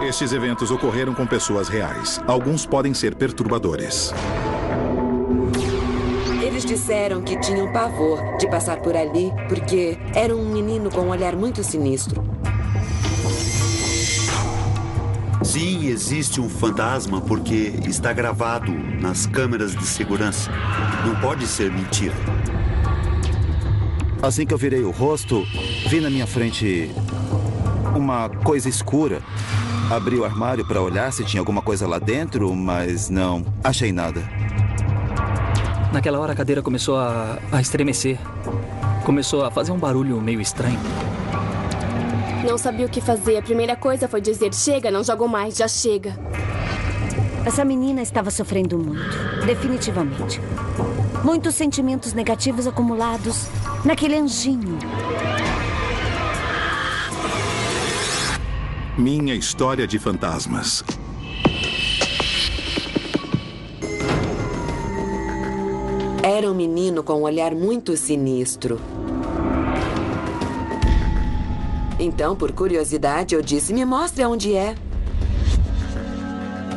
Estes eventos ocorreram com pessoas reais. Alguns podem ser perturbadores. Eles disseram que tinham pavor de passar por ali porque era um menino com um olhar muito sinistro. Sim, existe um fantasma porque está gravado nas câmeras de segurança. Não pode ser mentira. Assim que eu virei o rosto, vi na minha frente uma coisa escura. Abri o armário para olhar se tinha alguma coisa lá dentro, mas não achei nada. Naquela hora a cadeira começou a estremecer. Começou a fazer um barulho meio estranho. Não sabia o que fazer. A primeira coisa foi dizer: chega, não jogo mais, já chega. Essa menina estava sofrendo muito, definitivamente. Muitos sentimentos negativos acumulados naquele anjinho. Minha história de fantasmas. Era um menino com um olhar muito sinistro. Então, por curiosidade, eu disse: me mostre aonde é.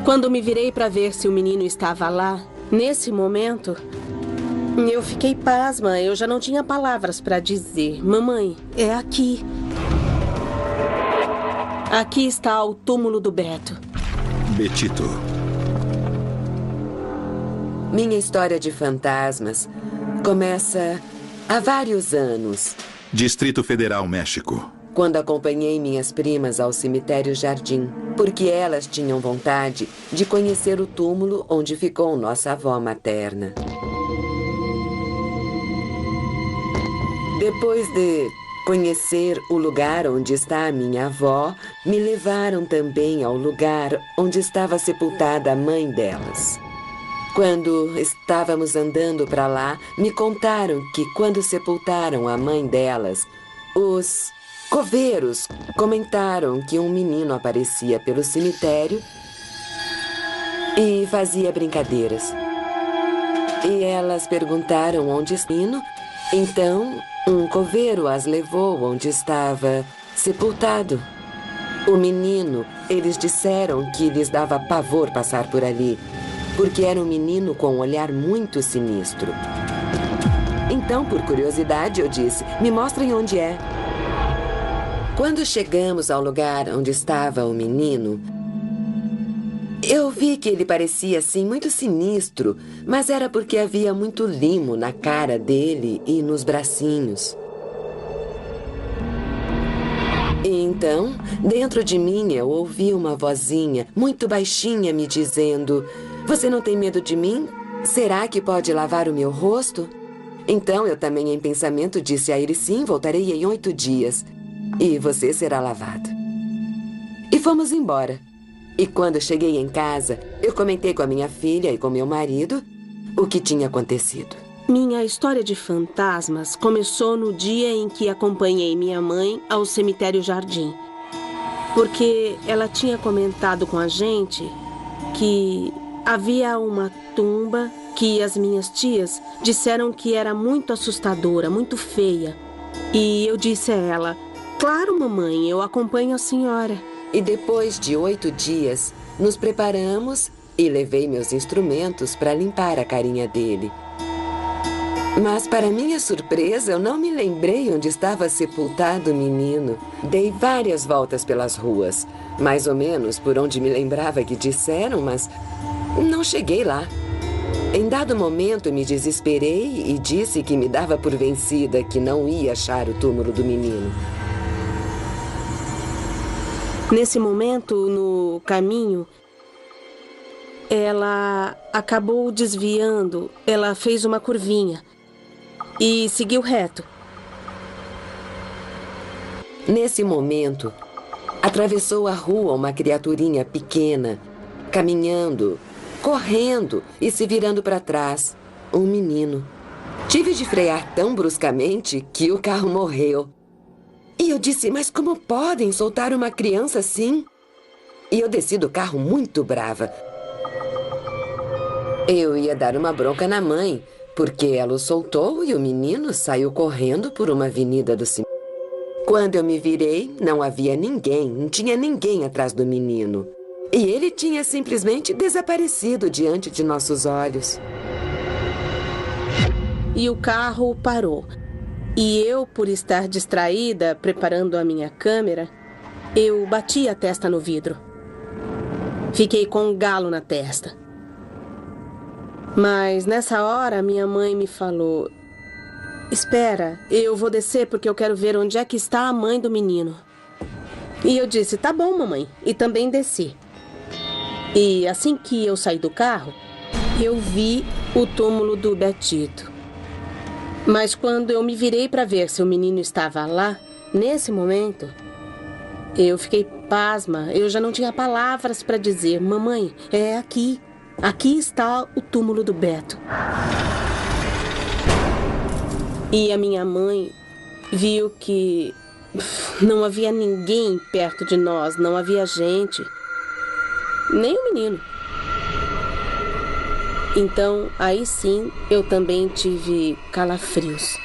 Quando me virei para ver se o menino estava lá, nesse momento, eu fiquei pasma. Eu já não tinha palavras para dizer. Mamãe, é aqui. Aqui está o túmulo do Beto. Betito. Minha história de fantasmas começa há vários anos. Distrito Federal, México. Quando acompanhei minhas primas ao cemitério Jardim, porque elas tinham vontade de conhecer o túmulo onde ficou nossa avó materna. Depois de conhecer o lugar onde está a minha avó, me levaram também ao lugar onde estava sepultada a mãe delas. Quando estávamos andando para lá, me contaram que quando sepultaram a mãe delas, os coveiros comentaram que um menino aparecia pelo cemitério e fazia brincadeiras. E elas perguntaram onde estava o menino, então um coveiro as levou onde estava sepultado. O menino, eles disseram que lhes dava pavor passar por ali, porque era um menino com um olhar muito sinistro. Então, por curiosidade, eu disse: me mostrem onde é. Quando chegamos ao lugar onde estava o menino, eu vi que ele parecia, assim, muito sinistro, mas era porque havia muito limo na cara dele e nos bracinhos. E então, dentro de mim, eu ouvi uma vozinha muito baixinha me dizendo: você não tem medo de mim? Será que pode lavar o meu rosto? Então, eu também, em pensamento, disse a ele: sim, voltarei em 8 dias. E você será lavado. E fomos embora. E quando cheguei em casa, eu comentei com a minha filha e com meu marido o que tinha acontecido. Minha história de fantasmas começou no dia em que acompanhei minha mãe ao cemitério Jardim. Porque ela tinha comentado com a gente que havia uma tumba que as minhas tias disseram que era muito assustadora, muito feia. E eu disse a ela: claro, mamãe, eu acompanho a senhora. E depois de 8 dias, nos preparamos e levei meus instrumentos para limpar a carinha dele. Mas, para minha surpresa, eu não me lembrei onde estava sepultado o menino. Dei várias voltas pelas ruas, mais ou menos por onde me lembrava que disseram, mas não cheguei lá. Em dado momento, me desesperei e disse que me dava por vencida, que não ia achar o túmulo do menino. Nesse momento, no caminho, ela acabou desviando. Ela fez uma curvinha e seguiu reto. Nesse momento, atravessou a rua uma criaturinha pequena, caminhando, correndo e se virando para trás. Um menino. Tive de frear tão bruscamente que o carro morreu. E eu disse, mas como podem soltar uma criança assim? E eu desci do carro muito brava. Eu ia dar uma bronca na mãe, porque ela o soltou e o menino saiu correndo por uma avenida do cemitério. Quando eu me virei, não havia ninguém, não tinha ninguém atrás do menino. E ele tinha simplesmente desaparecido diante de nossos olhos. E o carro parou. E eu, por estar distraída, preparando a minha câmera, eu bati a testa no vidro. Fiquei com um galo na testa. Mas nessa hora, minha mãe me falou: espera, eu vou descer porque eu quero ver onde é que está a mãe do menino. E eu disse, tá bom, mamãe. E também desci. E assim que eu saí do carro, eu vi o túmulo do Betito. Mas quando eu me virei para ver se o menino estava lá, nesse momento, eu fiquei pasma. Eu já não tinha palavras para dizer, mamãe, é aqui. Aqui está o túmulo do Beto. E a minha mãe viu que não havia ninguém perto de nós, não havia gente, nem o menino. Então, aí sim, eu também tive calafrios.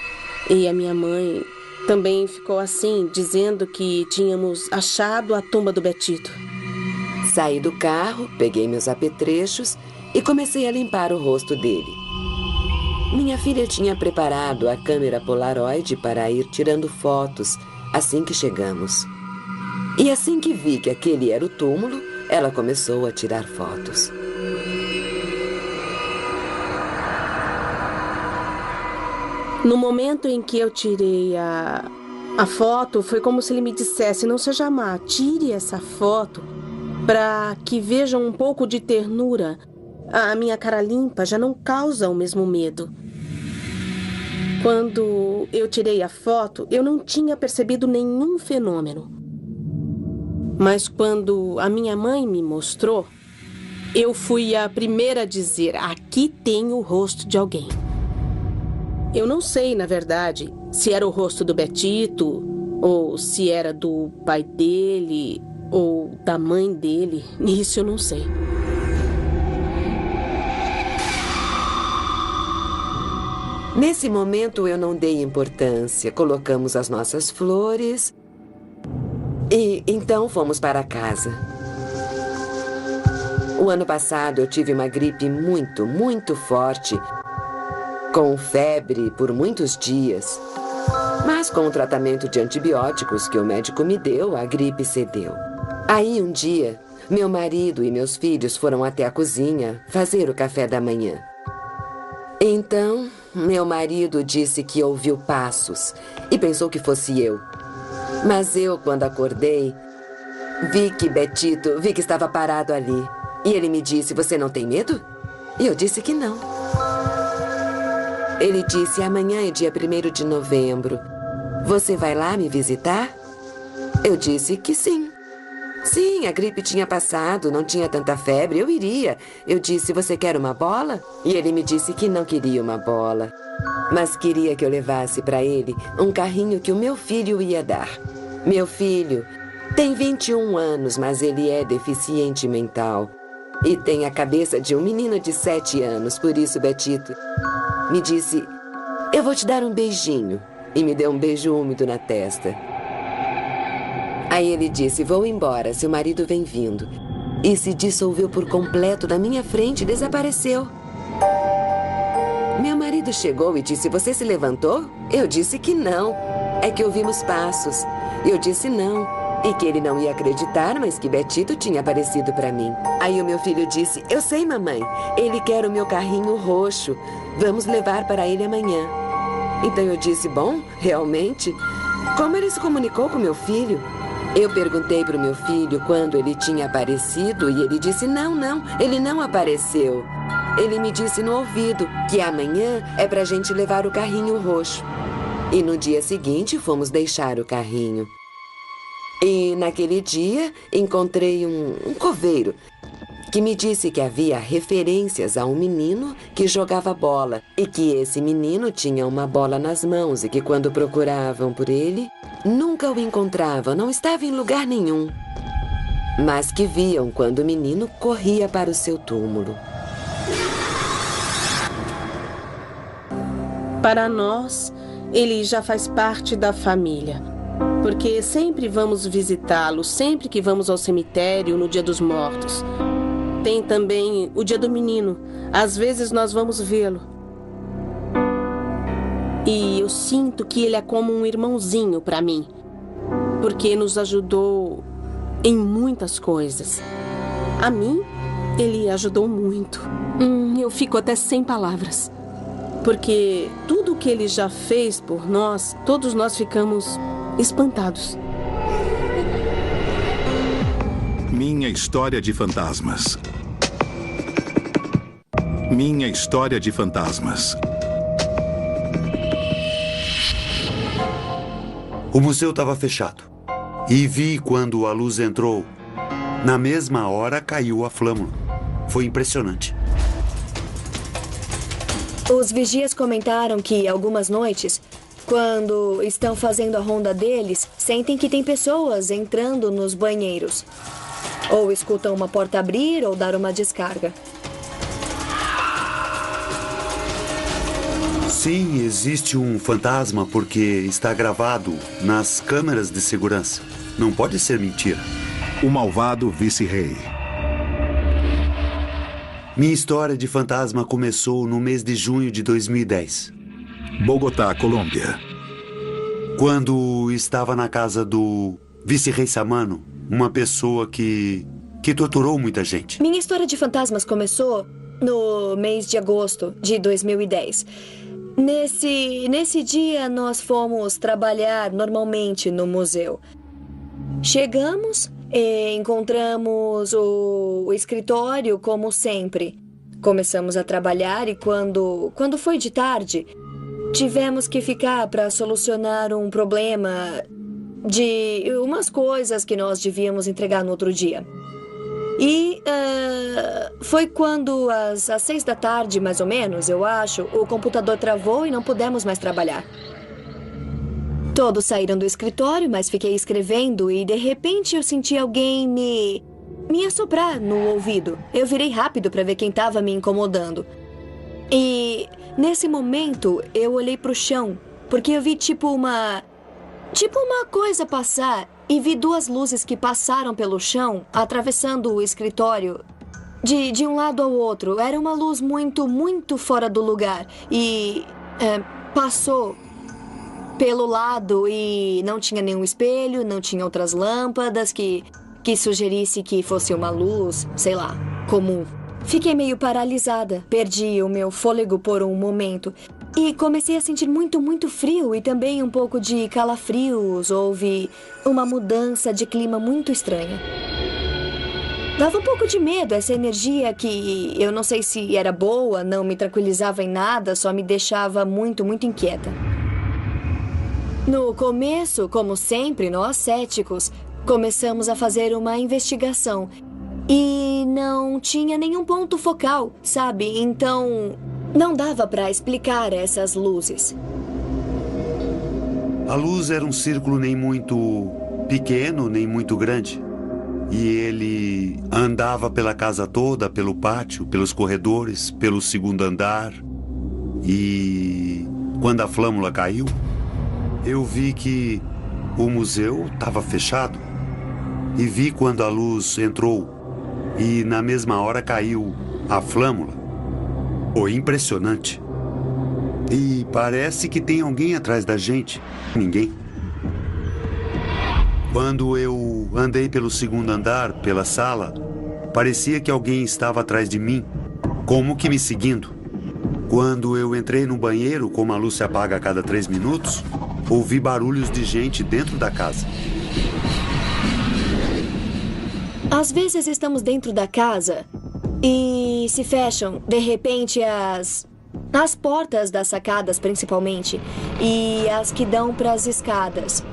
E a minha mãe também ficou assim, dizendo que tínhamos achado a tumba do Betito. Saí do carro, peguei meus apetrechos e comecei a limpar o rosto dele. Minha filha tinha preparado a câmera Polaroid para ir tirando fotos assim que chegamos. E assim que vi que aquele era o túmulo, ela começou a tirar fotos. No momento em que eu tirei a foto, foi como se ele me dissesse, não seja má, tire essa foto para que vejam um pouco de ternura. A minha cara limpa já não causa o mesmo medo. Quando eu tirei a foto, eu não tinha percebido nenhum fenômeno. Mas quando a minha mãe me mostrou, eu fui a primeira a dizer, aqui tem o rosto de alguém. Eu não sei, na verdade, se era o rosto do Betito, ou se era do pai dele, ou da mãe dele. Isso eu não sei. Nesse momento eu não dei importância. Colocamos as nossas flores e então fomos para casa. O ano passado eu tive uma gripe muito forte, com febre por muitos dias. Mas com o tratamento de antibióticos que o médico me deu, a gripe cedeu. Aí um dia, meu marido e meus filhos foram até a cozinha fazer o café da manhã. Então, meu marido disse que ouviu passos e pensou que fosse eu. Mas eu, quando acordei, vi que estava parado ali. E ele me disse, você não tem medo? E eu disse que não. Ele disse, amanhã é dia 1º de novembro. Você vai lá me visitar? Eu disse que sim. Sim, a gripe tinha passado, não tinha tanta febre, eu iria. Eu disse, você quer uma bola? E ele me disse que não queria uma bola, mas queria que eu levasse para ele um carrinho que o meu filho ia dar. Meu filho tem 21 anos, mas ele é deficiente mental. E tem a cabeça de um menino de 7 anos, por isso, Betito me disse, eu vou te dar um beijinho. E me deu um beijo úmido na testa. Aí ele disse, vou embora, seu marido vem vindo. E se dissolveu por completo na minha frente e desapareceu. Meu marido chegou e disse, você se levantou? Eu disse que não. É que ouvimos passos. Eu disse não. E que ele não ia acreditar, mas que Betito tinha aparecido para mim. Aí o meu filho disse, eu sei, mamãe. Ele quer o meu carrinho roxo. Vamos levar para ele amanhã. Então eu disse, bom, realmente? Como ele se comunicou com meu filho? Eu perguntei para o meu filho quando ele tinha aparecido e ele disse, não, ele não apareceu. Ele me disse no ouvido que amanhã é para a gente levar o carrinho roxo. E no dia seguinte fomos deixar o carrinho. E naquele dia encontrei um coveiro que me disse que havia referências a um menino que jogava bola e que esse menino tinha uma bola nas mãos e que quando procuravam por ele, nunca o encontravam, não estava em lugar nenhum. Mas que viam quando o menino corria para o seu túmulo. Para nós, ele já faz parte da família, porque sempre vamos visitá-lo, sempre que vamos ao cemitério no Dia dos Mortos. Tem também o Dia do Menino, às vezes nós vamos vê-lo. E eu sinto que ele é como um irmãozinho para mim, porque nos ajudou em muitas coisas. A mim, ele ajudou muito. Eu fico até sem palavras. Porque tudo o que ele já fez por nós, todos nós ficamos espantados. Minha história de fantasmas. Minha história de fantasmas. O museu estava fechado. E vi quando a luz entrou. Na mesma hora caiu a flâmula. Foi impressionante. Os vigias comentaram que algumas noites, quando estão fazendo a ronda deles, sentem que tem pessoas entrando nos banheiros. Ou escutam uma porta abrir ou dar uma descarga. Sim, existe um fantasma porque está gravado nas câmeras de segurança. Não pode ser mentira. O malvado vice-rei. Minha história de fantasma começou no mês de junho de 2010. Bogotá, Colômbia. Quando estava na casa do vice-rei Samano, uma pessoa que torturou muita gente. Minha história de fantasmas começou no mês de agosto de 2010. Nesse dia, nós fomos trabalhar normalmente no museu. Chegamos e encontramos o escritório como sempre. Começamos a trabalhar e quando foi de tarde, tivemos que ficar para solucionar um problema de umas coisas que nós devíamos entregar no outro dia. E foi quando, às 6 da tarde, mais ou menos, eu acho, o computador travou e não pudemos mais trabalhar. Todos saíram do escritório, mas fiquei escrevendo e, de repente, eu senti alguém me assoprar no ouvido. Eu virei rápido para ver quem estava me incomodando. E, nesse momento, eu olhei para o chão, porque eu vi tipo uma coisa passar e vi 2 luzes que passaram pelo chão, atravessando o escritório de um lado ao outro. Era uma luz muito, muito fora do lugar e passou pelo lado e não tinha nenhum espelho, não tinha outras lâmpadas que sugerisse que fosse uma luz, sei lá, comum. Fiquei meio paralisada, perdi o meu fôlego por um momento e comecei a sentir muito, muito frio e também um pouco de calafrios. Houve uma mudança de clima muito estranha. Dava um pouco de medo, essa energia que eu não sei se era boa, não me tranquilizava em nada, só me deixava muito, muito inquieta. No começo, como sempre, nós céticos, começamos a fazer uma investigação. E não tinha nenhum ponto focal, sabe? Então, não dava para explicar essas luzes. A luz era um círculo nem muito pequeno, nem muito grande. E ele andava pela casa toda, pelo pátio, pelos corredores, pelo segundo andar. E quando a flâmula caiu, eu vi que o museu estava fechado. E vi quando a luz entrou. E na mesma hora caiu a flâmula. Foi impressionante. E parece que tem alguém atrás da gente. Ninguém. Quando eu andei pelo segundo andar, pela sala, parecia que alguém estava atrás de mim, como que me seguindo. Quando eu entrei no banheiro, como a luz se apaga a cada 3 minutos, ouvi barulhos de gente dentro da casa. Às vezes estamos dentro da casa e se fecham, de repente, as portas das sacadas, principalmente, e as que dão para as escadas.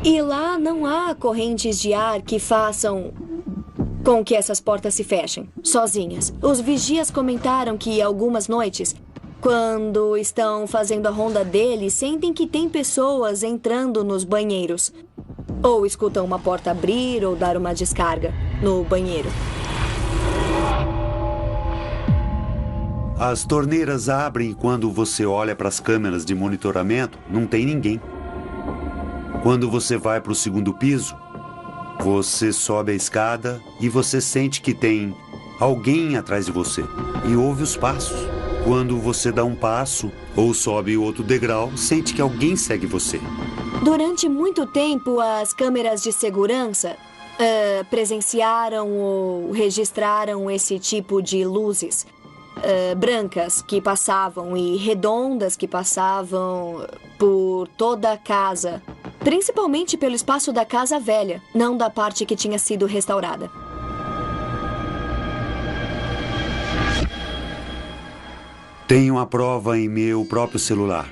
E lá não há correntes de ar que façam com que essas portas se fechem, sozinhas. Os vigias comentaram que algumas noites, quando estão fazendo a ronda deles, sentem que tem pessoas entrando nos banheiros. Ou escutam uma porta abrir ou dar uma descarga no banheiro. As torneiras abrem e quando você olha para as câmeras de monitoramento, não tem ninguém. Quando você vai para o segundo piso, você sobe a escada e você sente que tem alguém atrás de você e ouve os passos. Quando você dá um passo ou sobe outro degrau, sente que alguém segue você. Durante muito tempo, as câmeras de segurança presenciaram ou registraram esse tipo de luzes. Brancas que passavam e redondas que passavam por toda a casa. Principalmente pelo espaço da casa velha, não da parte que tinha sido restaurada. Tenho a prova em meu próprio celular,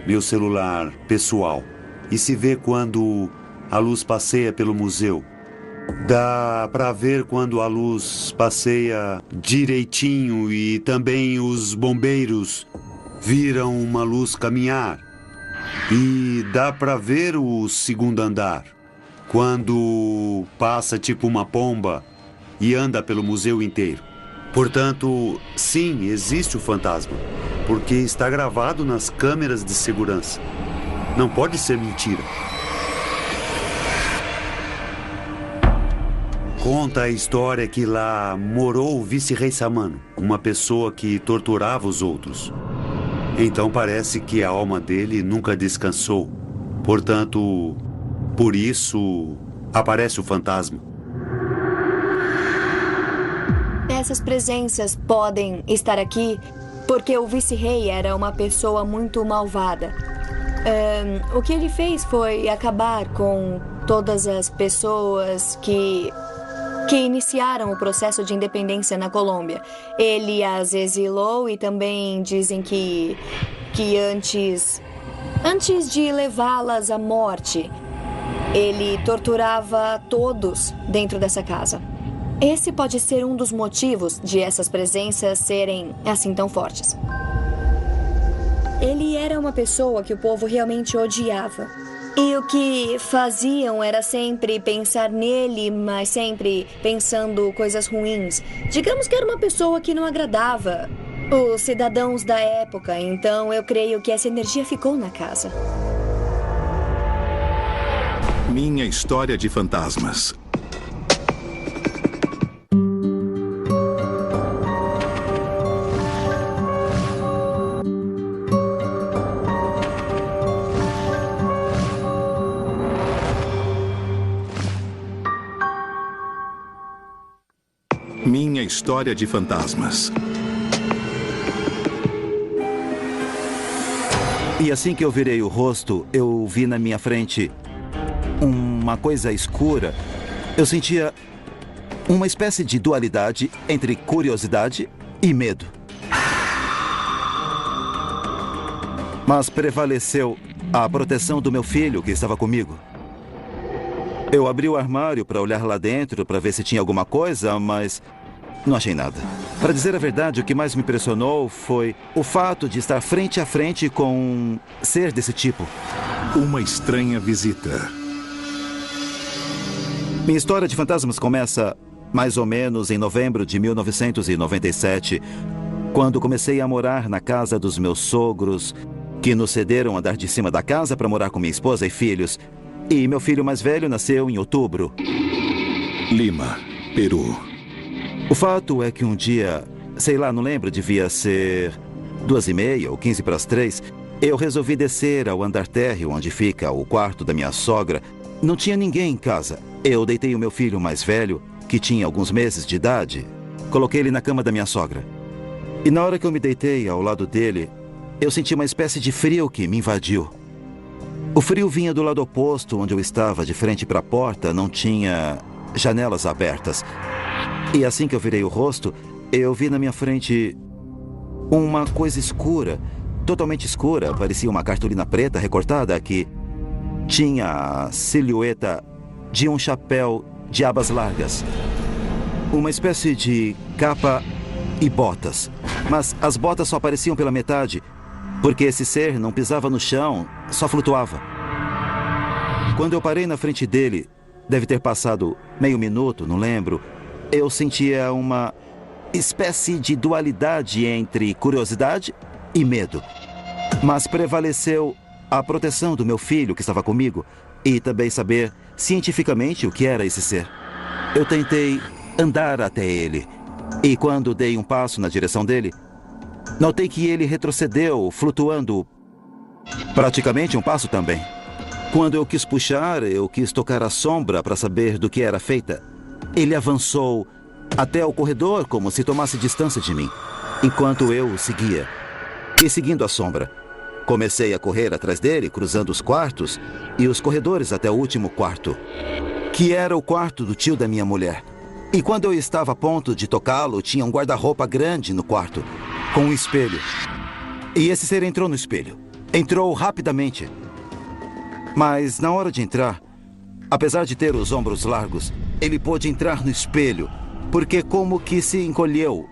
meu celular pessoal. E se vê quando a luz passeia pelo museu. Dá para ver quando a luz passeia direitinho e também os bombeiros viram uma luz caminhar. E dá para ver o segundo andar, quando passa tipo uma pomba e anda pelo museu inteiro. Portanto, sim, existe o fantasma, porque está gravado nas câmeras de segurança. Não pode ser mentira. Conta a história que lá morou o vice-rei Samano, uma pessoa que torturava os outros. Então parece que a alma dele nunca descansou. Portanto, por isso aparece o fantasma. Essas presenças podem estar aqui porque o vice-rei era uma pessoa muito malvada. O que ele fez foi acabar com todas as pessoas que iniciaram o processo de independência na Colômbia. Ele as exilou e também dizem que antes de levá-las à morte, ele torturava todos dentro dessa casa. Esse pode ser um dos motivos de essas presenças serem assim tão fortes. Ele era uma pessoa que o povo realmente odiava. E o que faziam era sempre pensar nele, mas sempre pensando coisas ruins. Digamos que era uma pessoa que não agradava os cidadãos da época, então eu creio que essa energia ficou na casa. Minha história de fantasmas. Minha história de fantasmas. E assim que eu virei o rosto, eu vi na minha frente uma coisa escura. Eu sentia uma espécie de dualidade entre curiosidade e medo. Mas prevaleceu a proteção do meu filho que estava comigo. Eu abri o armário para olhar lá dentro, para ver se tinha alguma coisa, mas não achei nada. Para dizer a verdade, o que mais me impressionou foi o fato de estar frente a frente com um ser desse tipo. Uma estranha visita. Minha história de fantasmas começa mais ou menos em novembro de 1997, quando comecei a morar na casa dos meus sogros, que nos cederam o andar de cima da casa para morar com minha esposa e filhos. E meu filho mais velho nasceu em outubro. Lima, Peru. O fato é que um dia, sei lá, não lembro, devia ser 2:30 ou 2:45, eu resolvi descer ao andar térreo, onde fica o quarto da minha sogra. Não tinha ninguém em casa. Eu deitei o meu filho mais velho, que tinha alguns meses de idade, coloquei ele na cama da minha sogra. E na hora que eu me deitei ao lado dele, eu senti uma espécie de frio que me invadiu. O frio vinha do lado oposto, onde eu estava, de frente para a porta, não tinha janelas abertas. E assim que eu virei o rosto, eu vi na minha frente uma coisa escura, totalmente escura, parecia uma cartolina preta recortada que tinha a silhueta de um chapéu de abas largas. uma espécie de capa e botas. Mas as botas só apareciam pela metade, porque esse ser não pisava no chão, só flutuava. Quando eu parei na frente dele, deve ter passado meio minuto, não lembro, eu sentia uma espécie de dualidade entre curiosidade e medo. Mas prevaleceu a proteção do meu filho que estava comigo e também saber cientificamente o que era esse ser. Eu tentei andar até ele e quando dei um passo na direção dele, notei que ele retrocedeu, flutuando praticamente um passo também. Quando eu quis puxar, eu quis tocar a sombra para saber do que era feita. Ele avançou até o corredor como se tomasse distância de mim, enquanto eu o seguia. E seguindo a sombra, comecei a correr atrás dele, cruzando os quartos e os corredores até o último quarto, que era o quarto do tio da minha mulher. E quando eu estava a ponto de tocá-lo, tinha um guarda-roupa grande no quarto, com um espelho. E esse ser entrou no espelho. Entrou rapidamente. Mas na hora de entrar, apesar de ter os ombros largos, ele pôde entrar no espelho, porque como que se encolheu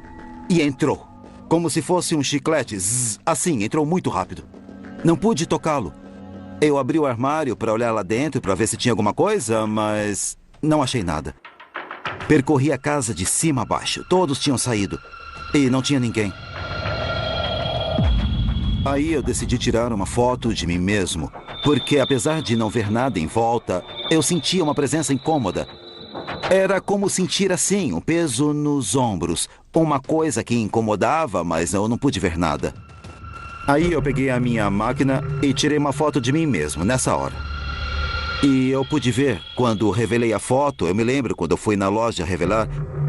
e entrou. Como se fosse um chiclete, zzz, assim, entrou muito rápido. Não pude tocá-lo. Eu abri o armário para olhar lá dentro para ver se tinha alguma coisa, mas não achei nada. Percorri a casa de cima a baixo. Todos tinham saído e não tinha ninguém. Aí eu decidi tirar uma foto de mim mesmo, porque apesar de não ver nada em volta, eu sentia uma presença incômoda. Era como sentir assim, um peso nos ombros, uma coisa que incomodava, mas eu não pude ver nada. Aí eu peguei a minha máquina e tirei uma foto de mim mesmo, nessa hora. E eu pude ver, quando revelei a foto, eu me lembro quando eu fui na loja revelar,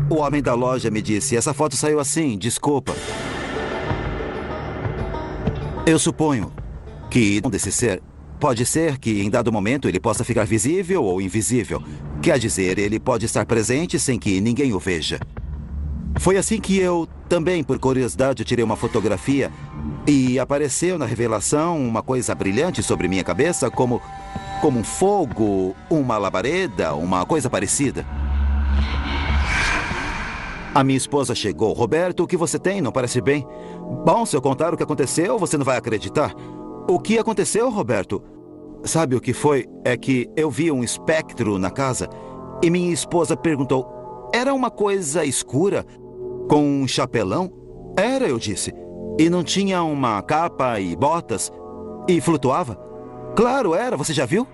o homem da loja me disse, essa foto saiu assim, desculpa. Eu suponho que desse ser pode ser que em dado momento ele possa ficar visível ou invisível. Quer dizer, ele pode estar presente sem que ninguém o veja. Foi assim que eu, também por curiosidade, tirei uma fotografia e apareceu na revelação uma coisa brilhante sobre minha cabeça, como um fogo, uma labareda, uma coisa parecida. A minha esposa chegou. Roberto, o que você tem? Não parece bem? Bom, se eu contar o que aconteceu, você não vai acreditar. O que aconteceu, Roberto? Sabe o que foi? É que eu vi um espectro na casa e minha esposa perguntou, era uma coisa escura, com um chapelão? Era, eu disse. E não tinha uma capa e botas? E flutuava? Claro, era. Você já viu?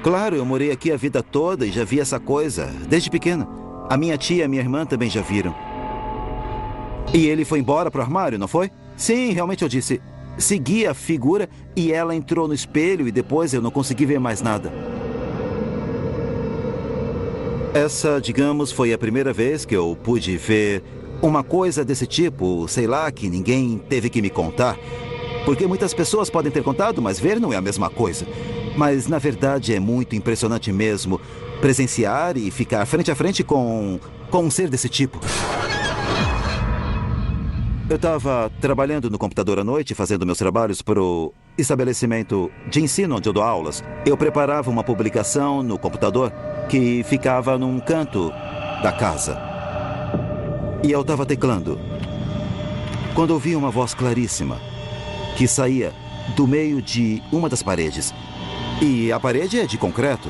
Claro, eu morei aqui a vida toda e já vi essa coisa, desde pequena. A minha tia e a minha irmã também já viram. E ele foi embora pro armário, não foi? Sim, realmente eu disse. Segui a figura e ela entrou no espelho e depois eu não consegui ver mais nada. Essa, digamos, foi a primeira vez que eu pude ver uma coisa desse tipo, sei lá, que ninguém teve que me contar. Porque muitas pessoas podem ter contado, mas ver não é a mesma coisa. Mas, na verdade, é muito impressionante mesmo presenciar e ficar frente a frente com um ser desse tipo. Eu estava trabalhando no computador à noite, fazendo meus trabalhos para o estabelecimento de ensino onde eu dou aulas. Eu preparava uma publicação no computador que ficava num canto da casa. E eu estava teclando, quando ouvi uma voz claríssima que saía do meio de uma das paredes. E a parede é de concreto.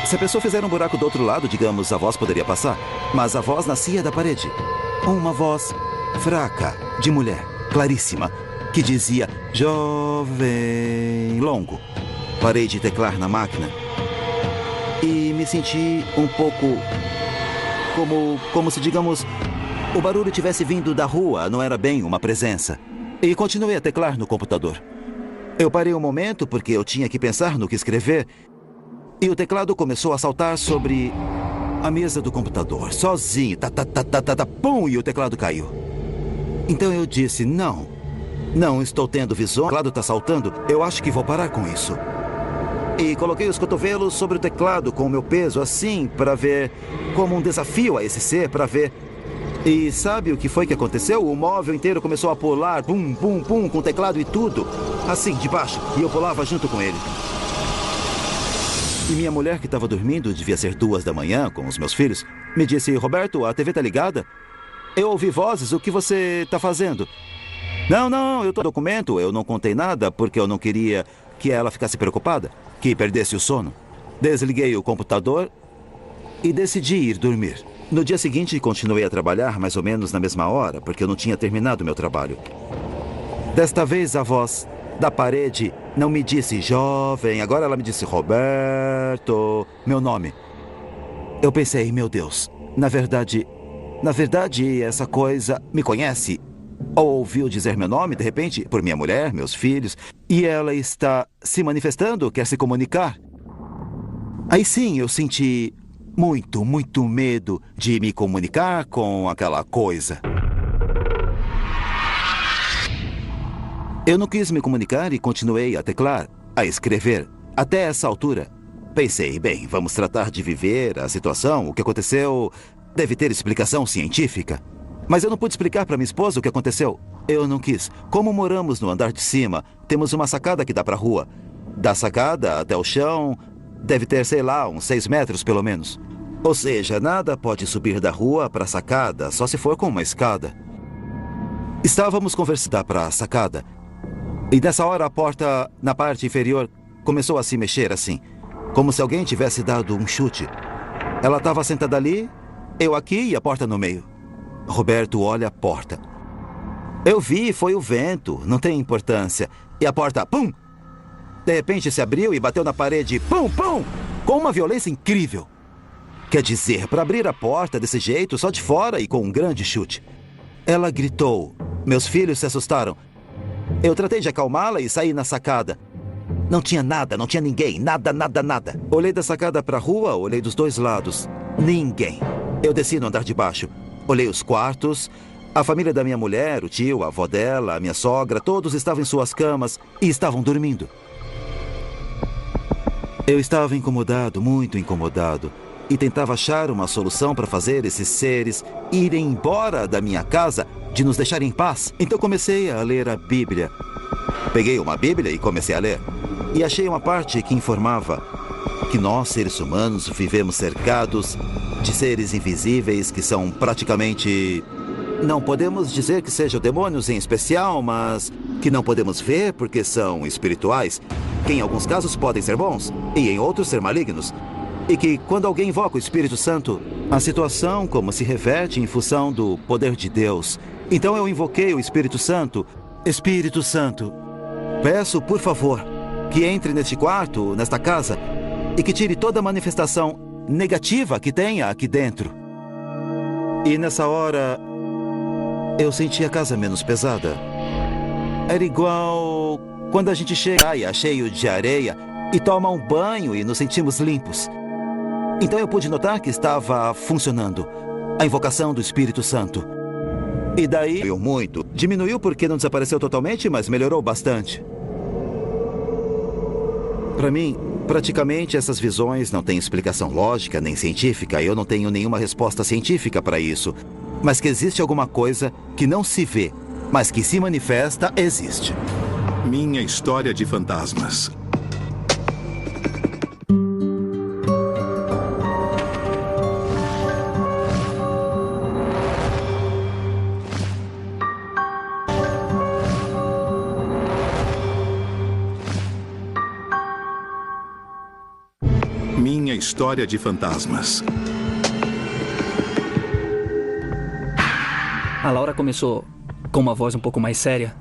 Se a pessoa fizer um buraco do outro lado, digamos, a voz poderia passar. Mas a voz nascia da parede. Uma voz fraca, de mulher, claríssima, que dizia, jovem longo. Parei de teclar na máquina e me senti um pouco como se, digamos, o barulho tivesse vindo da rua, não era bem uma presença. E continuei a teclar no computador. Eu parei um momento porque eu tinha que pensar no que escrever e o teclado começou a saltar sobre a mesa do computador, sozinho, pum, e o teclado caiu. Então eu disse, não estou tendo visão, o teclado está saltando, eu acho que vou parar com isso. E coloquei os cotovelos sobre o teclado com o meu peso, assim, para ver, como um desafio a esse ser, para ver. E sabe o que foi que aconteceu? O móvel inteiro começou a pular, pum, pum, pum, com o teclado e tudo, assim, de baixo, e eu pulava junto com ele. E minha mulher, que estava dormindo, devia ser 2 da manhã, com os meus filhos, me disse: Roberto, a TV tá ligada? Eu ouvi vozes, o que você tá fazendo? Não, eu tô no documento, eu não contei nada porque eu não queria que ela ficasse preocupada, que perdesse o sono. Desliguei o computador e decidi ir dormir. No dia seguinte, continuei a trabalhar mais ou menos na mesma hora, porque eu não tinha terminado meu trabalho. Desta vez, a voz da parede não me disse jovem, agora ela me disse Roberto, meu nome. Eu pensei, meu Deus, na verdade, essa coisa me conhece. Ou ouviu dizer meu nome, de repente, por minha mulher, meus filhos, e ela está se manifestando, quer se comunicar. Aí sim, eu senti muito medo de me comunicar com aquela coisa. Eu não quis me comunicar e continuei a teclar, a escrever. Até essa altura, pensei, bem, vamos tratar de viver a situação. O que aconteceu deve ter explicação científica. Mas eu não pude explicar para minha esposa o que aconteceu. Eu não quis. Como moramos no andar de cima, temos uma sacada que dá para a rua. Da sacada até o chão, deve ter, sei lá, uns 6 metros pelo menos. Ou seja, nada pode subir da rua para a sacada, só se for com uma escada. Estávamos conversando para a sacada. E nessa hora a porta, na parte inferior, começou a se mexer assim, como se alguém tivesse dado um chute. Ela estava sentada ali, eu aqui e a porta no meio. Roberto olha a porta. Eu vi, foi o vento, não tem importância. E a porta, pum! De repente se abriu e bateu na parede, pum, pum! Com uma violência incrível. Quer dizer, para abrir a porta desse jeito, só de fora e com um grande chute. Ela gritou. Meus filhos se assustaram. Eu tratei de acalmá-la e saí na sacada. Não tinha nada, não tinha ninguém, nada. Olhei da sacada para a rua, olhei dos 2 lados. Ninguém. Eu desci no andar de baixo. Olhei os quartos. A família da minha mulher, o tio, a avó dela, a minha sogra, todos estavam em suas camas e estavam dormindo. Eu estava incomodado, muito incomodado, e tentava achar uma solução para fazer esses seres irem embora da minha casa, de nos deixar em paz. Então comecei a ler a Bíblia. Peguei uma Bíblia e comecei a ler. E achei uma parte que informava que nós, seres humanos, vivemos cercados de seres invisíveis que são praticamente... Não podemos dizer que sejam demônios em especial, mas que não podemos ver porque são espirituais, que em alguns casos podem ser bons e em outros ser malignos. E que quando alguém invoca o Espírito Santo, a situação como se reverte em função do poder de Deus. Então eu invoquei o Espírito Santo. Espírito Santo, peço, por favor, que entre neste quarto, nesta casa, e que tire toda a manifestação negativa que tenha aqui dentro. E nessa hora, eu senti a casa menos pesada. Era igual quando a gente chega cheio de areia e toma um banho e nos sentimos limpos. Então eu pude notar que estava funcionando a invocação do Espírito Santo. E daí, muito. Diminuiu porque não desapareceu totalmente, mas melhorou bastante. Para mim, praticamente essas visões não têm explicação lógica nem científica. Eu não tenho nenhuma resposta científica para isso. Mas que existe alguma coisa que não se vê, mas que se manifesta, existe. Minha história de fantasmas. Minha história de fantasmas. A Laura começou com uma voz um pouco mais séria.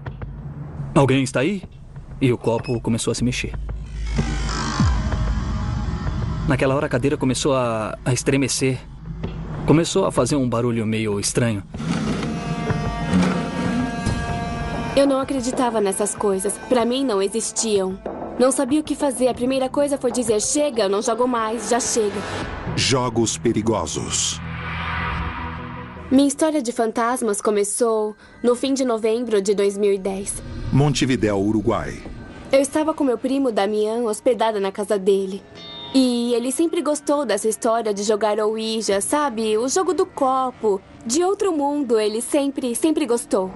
Alguém está aí? E o copo começou a se mexer. Naquela hora a cadeira começou a estremecer. Começou a fazer um barulho meio estranho. Eu não acreditava nessas coisas. Pra mim não existiam. Não sabia o que fazer. A primeira coisa foi dizer, chega, eu não jogo mais, já chega. Jogos perigosos. Minha história de fantasmas começou no fim de novembro de 2010. Montevidéu, Uruguai. Eu estava com meu primo Damian hospedada na casa dele. E ele sempre gostou dessa história de jogar Ouija, sabe? O jogo do copo. De outro mundo, ele sempre gostou.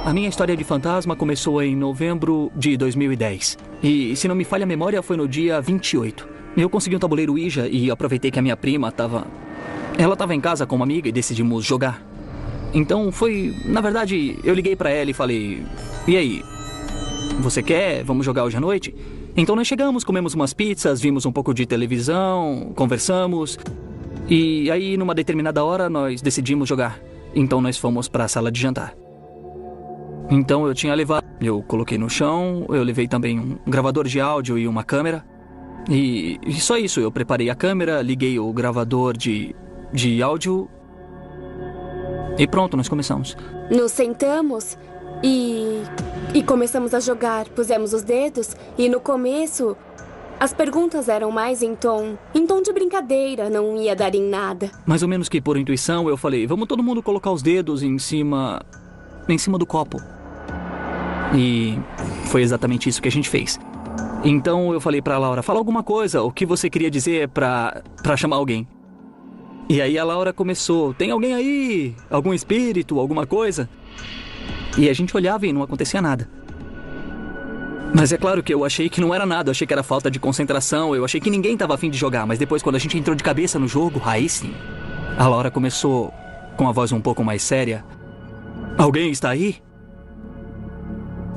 A minha história de fantasma começou em novembro de 2010. E, se não me falha a memória, foi no dia 28. Eu consegui um tabuleiro Ouija e aproveitei que a minha prima estava... Ela estava em casa com uma amiga e decidimos jogar. Então foi... Na verdade, eu liguei pra ela e falei... E aí? Você quer? Vamos jogar hoje à noite? Então nós chegamos, comemos umas pizzas, vimos um pouco de televisão, conversamos. E aí, numa determinada hora, nós decidimos jogar. Então nós fomos pra sala de jantar. Então eu tinha levado... Eu coloquei no chão, eu levei também um gravador de áudio e uma câmera. E só isso, eu preparei a câmera, liguei o gravador de áudio... E pronto, nós começamos. Nos sentamos e começamos a jogar. Pusemos os dedos e no começo as perguntas eram mais em tom de brincadeira, não ia dar em nada. Mais ou menos que por intuição eu falei, vamos todo mundo colocar os dedos em cima do copo. E foi exatamente isso que a gente fez. Então eu falei pra Laura, fala alguma coisa, o que você queria dizer pra chamar alguém. E aí a Laura começou, tem alguém aí? Algum espírito, alguma coisa? E a gente olhava e não acontecia nada. Mas é claro que eu achei que não era nada, eu achei que era falta de concentração, eu achei que ninguém estava a fim de jogar. Mas depois, quando a gente entrou de cabeça no jogo, aí sim. A Laura começou com a voz um pouco mais séria. Alguém está aí?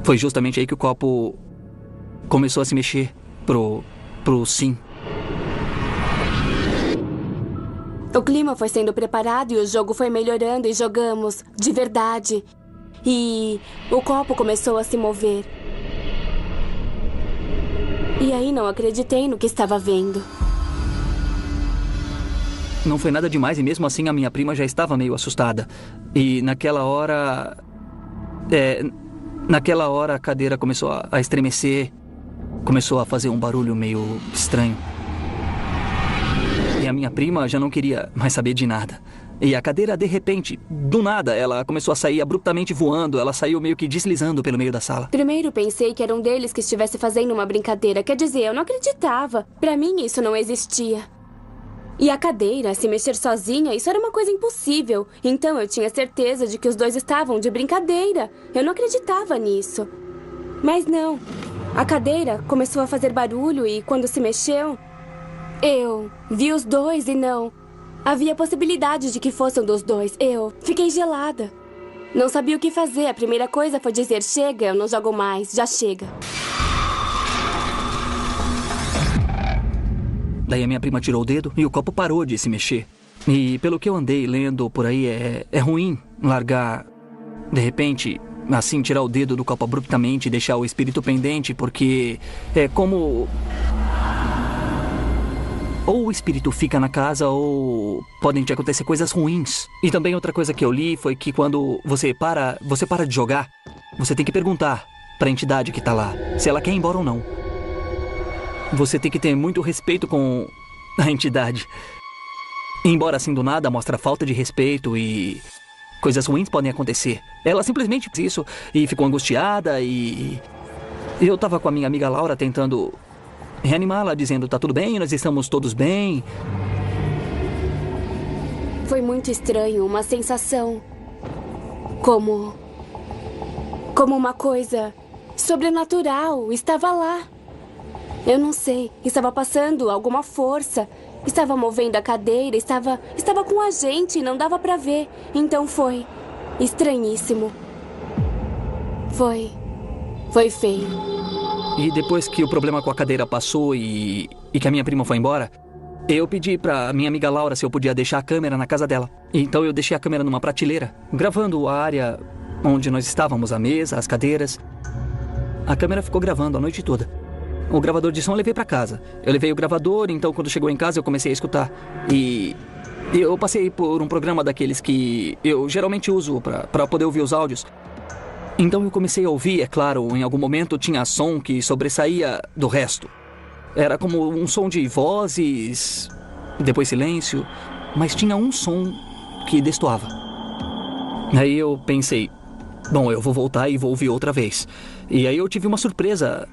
Foi justamente aí que o copo começou a se mexer pro sim. O clima foi sendo preparado e o jogo foi melhorando e jogamos de verdade. E o copo começou a se mover. E aí não acreditei no que estava vendo. Não foi nada demais e mesmo assim a minha prima já estava meio assustada. E naquela hora a cadeira começou a estremecer. Começou a fazer um barulho meio estranho. E a minha prima já não queria mais saber de nada. E a cadeira, de repente, do nada, ela começou a sair abruptamente voando. Ela saiu meio que deslizando pelo meio da sala. Primeiro pensei que era um deles que estivesse fazendo uma brincadeira. Quer dizer, eu não acreditava. Pra mim, isso não existia. E a cadeira, se mexer sozinha, isso era uma coisa impossível. Então eu tinha certeza de que os dois estavam de brincadeira. Eu não acreditava nisso. Mas não. A cadeira começou a fazer barulho e quando se mexeu... Eu vi os dois e não... Havia possibilidade de que fossem dos dois. Eu fiquei gelada. Não sabia o que fazer. A primeira coisa foi dizer, chega, eu não jogo mais, já chega. Daí a minha prima tirou o dedo e o copo parou de se mexer. E pelo que eu andei lendo por aí, é ruim largar, de repente, assim, tirar o dedo do copo abruptamente e deixar o espírito pendente, porque é como... Ou o espírito fica na casa ou podem te acontecer coisas ruins. E também outra coisa que eu li foi que quando você para de jogar, você tem que perguntar pra entidade que tá lá se ela quer ir embora ou não. Você tem que ter muito respeito com a entidade. Embora assim do nada mostra falta de respeito e coisas ruins podem acontecer. Ela simplesmente fez isso e ficou angustiada e... Eu tava com a minha amiga Laura tentando... reanimá-la, dizendo, tá tudo bem, nós estamos todos bem. Foi muito estranho, uma sensação como uma coisa sobrenatural estava lá. Eu não sei, estava passando alguma força, estava movendo a cadeira, estava com a gente, não dava pra ver. Então foi estranhíssimo. Foi feio. E depois que o problema com a cadeira passou e que a minha prima foi embora, eu pedi pra minha amiga Laura se eu podia deixar a câmera na casa dela. Então eu deixei a câmera numa prateleira, gravando a área onde nós estávamos, a mesa, as cadeiras. A câmera ficou gravando a noite toda. O gravador de som eu levei pra casa. Eu levei o gravador, então quando chegou em casa eu comecei a escutar. E eu passei por um programa daqueles que eu geralmente uso pra poder ouvir os áudios. Então eu comecei a ouvir, é claro, em algum momento tinha som que sobressaía do resto. Era como um som de vozes, depois silêncio, mas tinha um som que destoava. Aí eu pensei, bom, eu vou voltar e vou ouvir outra vez. E aí eu tive uma surpresa.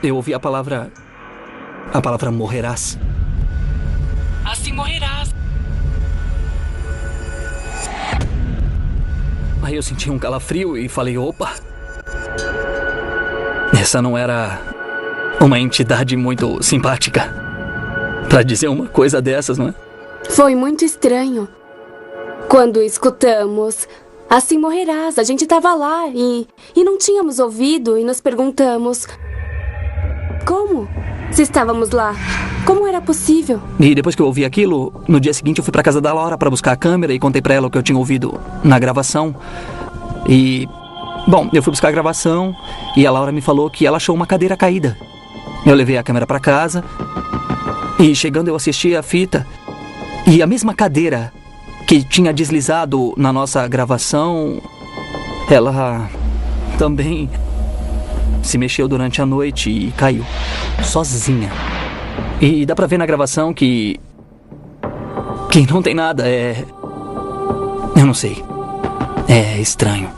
Eu ouvi a palavra morrerás. Assim morrerás. Aí eu senti um calafrio e falei, opa. Essa não era uma entidade muito simpática pra dizer uma coisa dessas, não é? Foi muito estranho. Quando escutamos, assim morrerás, a gente tava lá e não tínhamos ouvido e nos perguntamos, como? Se estávamos lá, como era possível? E depois que eu ouvi aquilo, no dia seguinte eu fui pra casa da Laura pra buscar a câmera e contei pra ela o que eu tinha ouvido na gravação. E, bom, eu fui buscar a gravação e a Laura me falou que ela achou uma cadeira caída. Eu levei a câmera pra casa e chegando eu assisti a fita e a mesma cadeira que tinha deslizado na nossa gravação, ela também se mexeu durante a noite e caiu, sozinha. E dá pra ver na gravação que não tem nada, eu não sei. É estranho.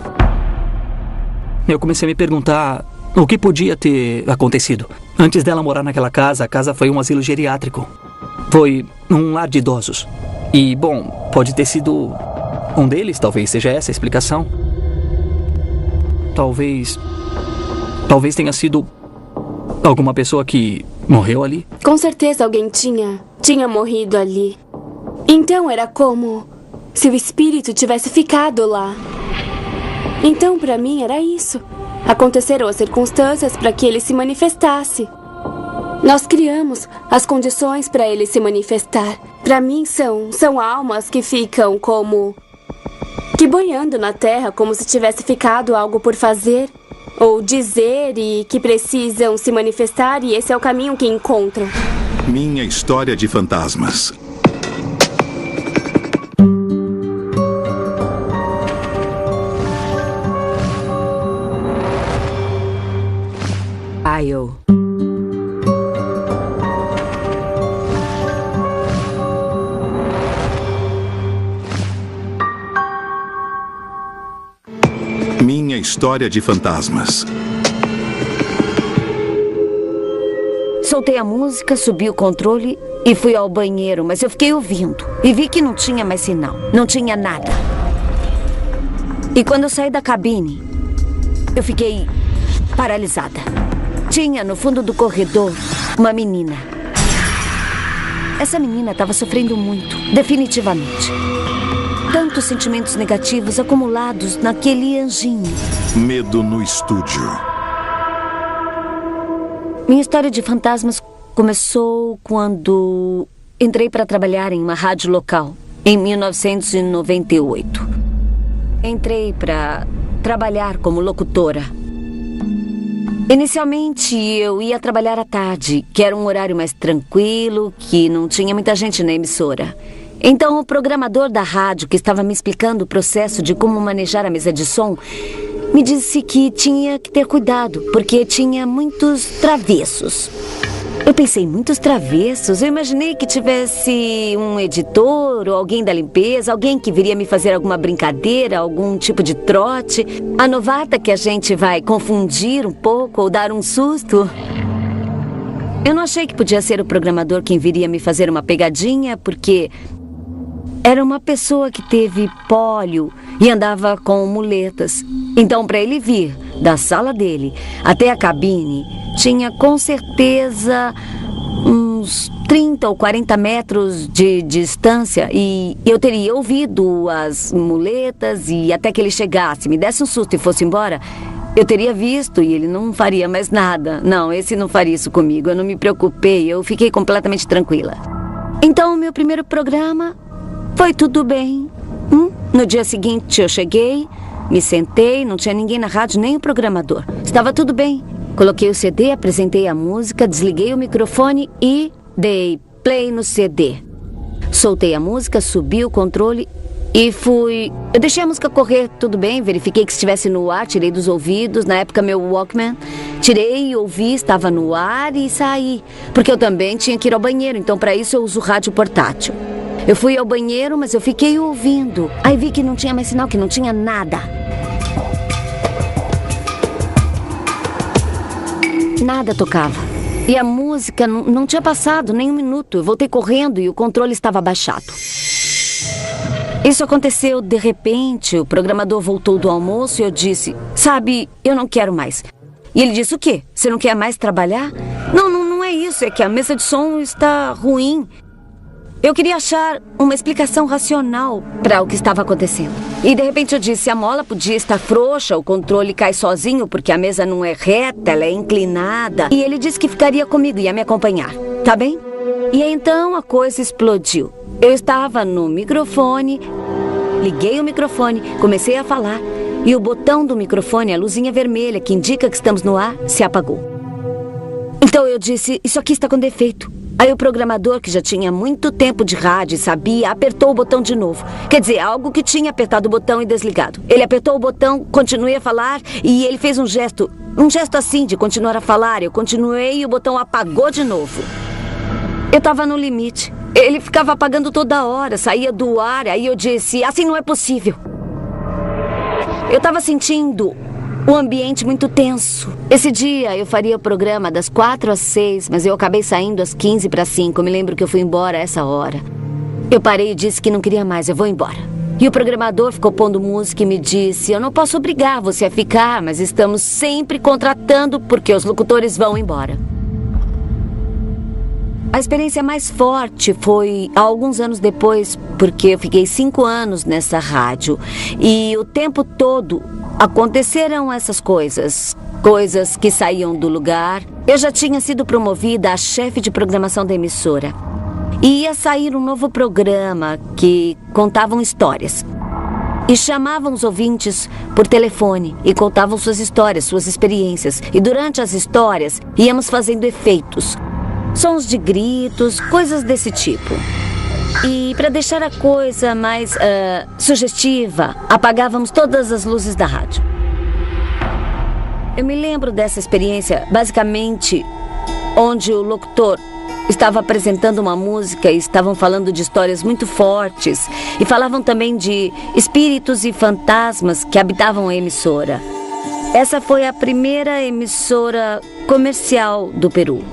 Eu comecei a me perguntar o que podia ter acontecido. Antes dela morar naquela casa, a casa foi um asilo geriátrico. Foi um lar de idosos. E, bom, pode ter sido um deles, talvez seja essa a explicação. Talvez tenha sido alguma pessoa que morreu ali. Com certeza alguém tinha morrido ali. Então era como se o espírito tivesse ficado lá. Então, pra mim, era isso. Aconteceram as circunstâncias para que ele se manifestasse. Nós criamos as condições para ele se manifestar. Pra mim, são almas que ficam que boiando na terra, como se tivesse ficado algo por fazer ou dizer e que precisam se manifestar, e esse é o caminho que encontram. Minha história de fantasmas. Minha história de fantasmas. Soltei a música, subi o controle e fui ao banheiro, mas eu fiquei ouvindo e vi que não tinha mais sinal, não tinha nada. E quando eu saí da cabine, eu fiquei paralisada. Tinha no fundo do corredor uma menina. Essa menina estava sofrendo muito, definitivamente. Tantos sentimentos negativos acumulados naquele anjinho. Medo no estúdio. Minha história de fantasmas começou quando entrei para trabalhar em uma rádio local, em 1998. Entrei para trabalhar como locutora. Inicialmente, eu ia trabalhar à tarde, que era um horário mais tranquilo, que não tinha muita gente na emissora. Então, o programador da rádio, que estava me explicando o processo de como manejar a mesa de som, me disse que tinha que ter cuidado, porque tinha muitos travessos. Eu pensei, muitos travessos? Eu imaginei que tivesse um editor ou alguém da limpeza, alguém que viria me fazer alguma brincadeira, algum tipo de trote. A novata que a gente vai confundir um pouco ou dar um susto. Eu não achei que podia ser o programador quem viria me fazer uma pegadinha, porque era uma pessoa que teve pólio e andava com muletas. Então, para ele vir da sala dele até a cabine, tinha com certeza uns 30 ou 40 metros de distância. E eu teria ouvido as muletas e até que ele chegasse, me desse um susto e fosse embora, eu teria visto e ele não faria mais nada. Não, esse não faria isso comigo. Eu não me preocupei, eu fiquei completamente tranquila. Então, o meu primeiro programa foi tudo bem. No dia seguinte eu cheguei, me sentei, não tinha ninguém na rádio, nem o programador. Estava tudo bem. Coloquei o CD, apresentei a música, desliguei o microfone e dei play no CD. Soltei a música, subi o controle e fui... Eu deixei a música correr, tudo bem, verifiquei que estivesse no ar, tirei dos ouvidos, na época meu Walkman. Tirei, ouvi, estava no ar e saí. Porque eu também tinha que ir ao banheiro, então para isso eu uso rádio portátil. Eu fui ao banheiro, mas eu fiquei ouvindo. Aí vi que não tinha mais sinal, que não tinha nada. Nada tocava. E a música não tinha passado nem um minuto. Eu voltei correndo e o controle estava abaixado. Isso aconteceu de repente. O programador voltou do almoço e eu disse: sabe, eu não quero mais. E ele disse: o quê? Você não quer mais trabalhar? Não é isso. É que a mesa de som está ruim. Eu queria achar uma explicação racional para o que estava acontecendo. E de repente eu disse: a mola podia estar frouxa, o controle cai sozinho porque a mesa não é reta, ela é inclinada. E ele disse que ficaria comigo, ia me acompanhar. Tá bem? E então a coisa explodiu. Eu estava no microfone, liguei o microfone, comecei a falar. E o botão do microfone, a luzinha vermelha que indica que estamos no ar, se apagou. Então eu disse: isso aqui está com defeito. Aí o programador, que já tinha muito tempo de rádio e sabia, apertou o botão de novo. Quer dizer, algo que tinha apertado o botão e desligado. Ele apertou o botão, continuei a falar e ele fez um gesto assim de continuar a falar. Eu continuei e o botão apagou de novo. Eu estava no limite. Ele ficava apagando toda hora, saía do ar. Aí eu disse: assim não é possível. Eu estava sentindo o ambiente muito tenso. Esse dia eu faria o programa das 4 às 6, mas eu acabei saindo às 15 para 5. Me lembro que eu fui embora a essa hora. Eu parei e disse que não queria mais, eu vou embora. E o programador ficou pondo música e me disse: eu não posso obrigar você a ficar, mas estamos sempre contratando porque os locutores vão embora. A experiência mais forte foi há alguns anos depois, porque eu fiquei 5 anos nessa rádio. E o tempo todo aconteceram essas coisas que saíam do lugar. Eu já tinha sido promovida a chefe de programação da emissora. E ia sair um novo programa que contavam histórias. E chamavam os ouvintes por telefone e contavam suas histórias, suas experiências. E durante as histórias íamos fazendo efeitos. Sons de gritos, coisas desse tipo. E para deixar a coisa mais sugestiva, apagávamos todas as luzes da rádio. Eu me lembro dessa experiência, basicamente, onde o locutor estava apresentando uma música e estavam falando de histórias muito fortes. E falavam também de espíritos e fantasmas que habitavam a emissora. Essa foi a primeira emissora comercial do Peru.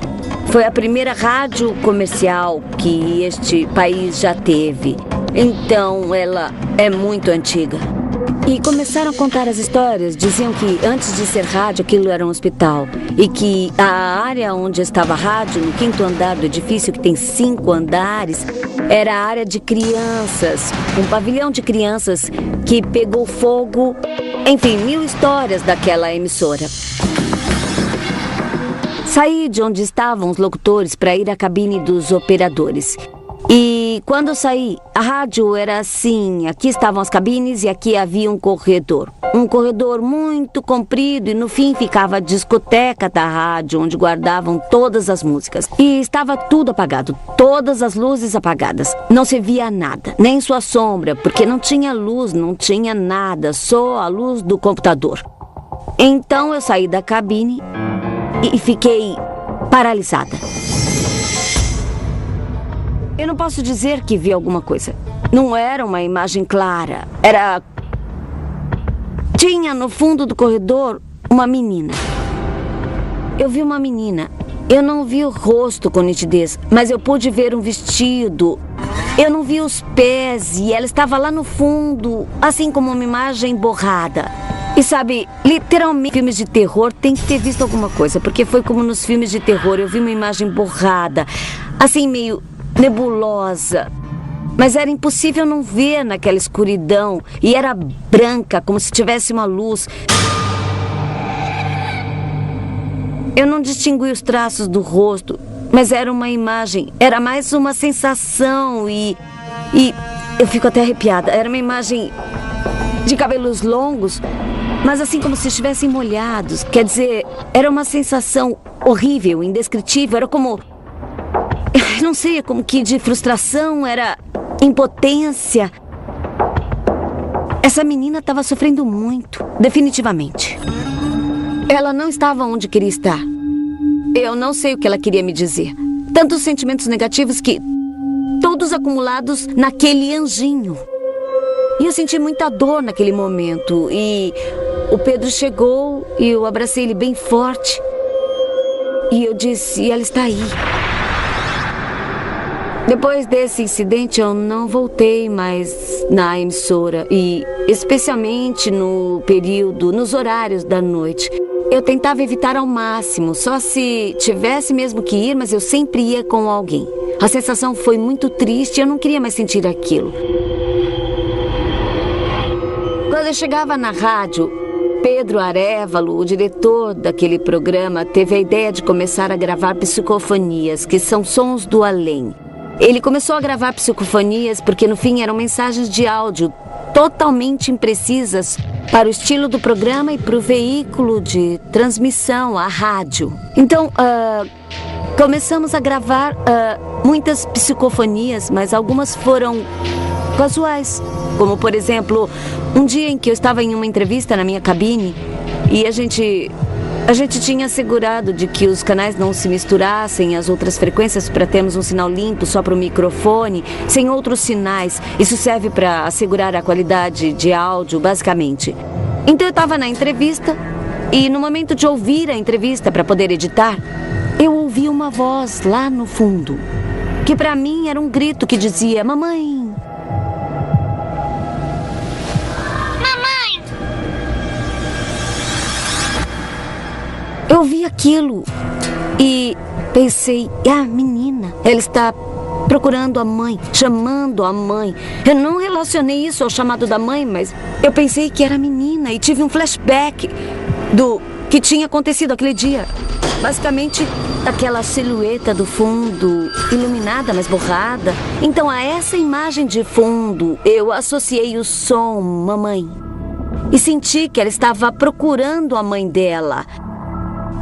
Foi a primeira rádio comercial que este país já teve. Então, ela é muito antiga. E começaram a contar as histórias. Diziam que antes de ser rádio, aquilo era um hospital. E que a área onde estava a rádio, no 5º andar do edifício, que tem 5 andares, era a área de crianças. Um pavilhão de crianças que pegou fogo. Enfim, 1000 histórias daquela emissora. Saí de onde estavam os locutores para ir à cabine dos operadores. E quando eu saí, a rádio era assim: aqui estavam as cabines e aqui havia um corredor. Um corredor muito comprido e no fim ficava a discoteca da rádio, onde guardavam todas as músicas. E estava tudo apagado, todas as luzes apagadas. Não se via nada, nem sua sombra, porque não tinha luz, não tinha nada, só a luz do computador. Então eu saí da cabine e fiquei paralisada. Eu não posso dizer que vi alguma coisa. Não era uma imagem clara. Tinha no fundo do corredor uma menina. Eu vi uma menina. Eu não vi o rosto com nitidez, mas eu pude ver um vestido. Eu não vi os pés e ela estava lá no fundo, assim como uma imagem borrada. E sabe, literalmente, filmes de terror tem que ter visto alguma coisa, porque foi como nos filmes de terror. Eu vi uma imagem borrada, assim meio nebulosa. Mas era impossível não ver naquela escuridão. E era branca, como se tivesse uma luz. Eu não distingui os traços do rosto, mas era uma imagem, era mais uma sensação e eu fico até arrepiada. Era uma imagem de cabelos longos, mas assim como se estivessem molhados. Quer dizer, era uma sensação horrível, indescritível. Era como, não sei, como que de frustração, era impotência. Essa menina estava sofrendo muito, definitivamente. Ela não estava onde queria estar. Eu não sei o que ela queria me dizer. Tantos sentimentos negativos que todos acumulados naquele anjinho. E eu senti muita dor naquele momento. E o Pedro chegou e eu abracei ele bem forte. E eu disse: ela está aí. Depois desse incidente, eu não voltei mais na emissora. E especialmente no período, nos horários da noite. Eu tentava evitar ao máximo, só se tivesse mesmo que ir, mas eu sempre ia com alguém. A sensação foi muito triste e eu não queria mais sentir aquilo. Quando eu chegava na rádio, Pedro Arévalo, o diretor daquele programa, teve a ideia de começar a gravar psicofonias, que são sons do além. Ele começou a gravar psicofonias porque no fim eram mensagens de áudio totalmente imprecisas para o estilo do programa e para o veículo de transmissão, a rádio. Então, começamos a gravar muitas psicofonias, mas algumas foram casuais. Como, por exemplo, um dia em que eu estava em uma entrevista na minha cabine e a gente tinha assegurado de que os canais não se misturassem às outras frequências para termos um sinal limpo só para o microfone, sem outros sinais. Isso serve para assegurar a qualidade de áudio, basicamente. Então eu estava na entrevista e no momento de ouvir a entrevista para poder editar, eu ouvi uma voz lá no fundo, que para mim era um grito que dizia: "Mamãe!" Eu vi aquilo e pensei, a menina, ela está procurando a mãe, chamando a mãe. Eu não relacionei isso ao chamado da mãe, mas eu pensei que era a menina e tive um flashback do que tinha acontecido aquele dia. Basicamente, aquela silhueta do fundo, iluminada, mas borrada. Então, a essa imagem de fundo, eu associei o som mamãe. E senti que ela estava procurando a mãe dela.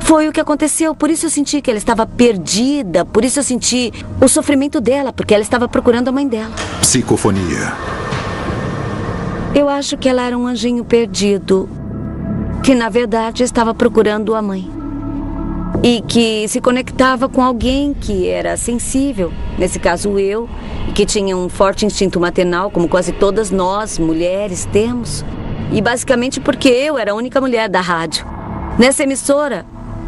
Foi o que aconteceu, por isso eu senti que ela estava perdida, por isso eu senti o sofrimento dela, porque ela estava procurando a mãe dela. Psicofonia. Eu acho que ela era um anjinho perdido, que na verdade estava procurando a mãe. E que se conectava com alguém que era sensível, nesse caso eu, e que tinha um forte instinto maternal, como quase todas nós, mulheres, temos. E basicamente porque eu era a única mulher da rádio. Nessa emissora,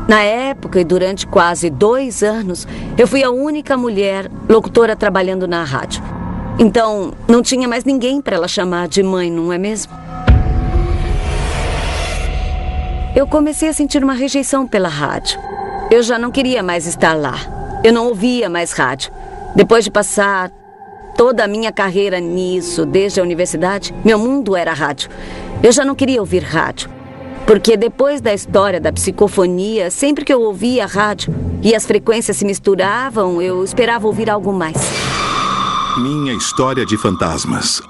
na época e durante quase 2 anos, eu fui a única mulher locutora trabalhando na rádio. Então, não tinha mais ninguém para ela chamar de mãe, não é mesmo? Eu comecei a sentir uma rejeição pela rádio. Eu já não queria mais estar lá. Eu não ouvia mais rádio. Depois de passar toda a minha carreira nisso, desde a universidade, meu mundo era rádio. Eu já não queria ouvir rádio. Porque depois da história da psicofonia, sempre que eu ouvia a rádio e as frequências se misturavam, eu esperava ouvir algo mais. Minha História de Fantasmas.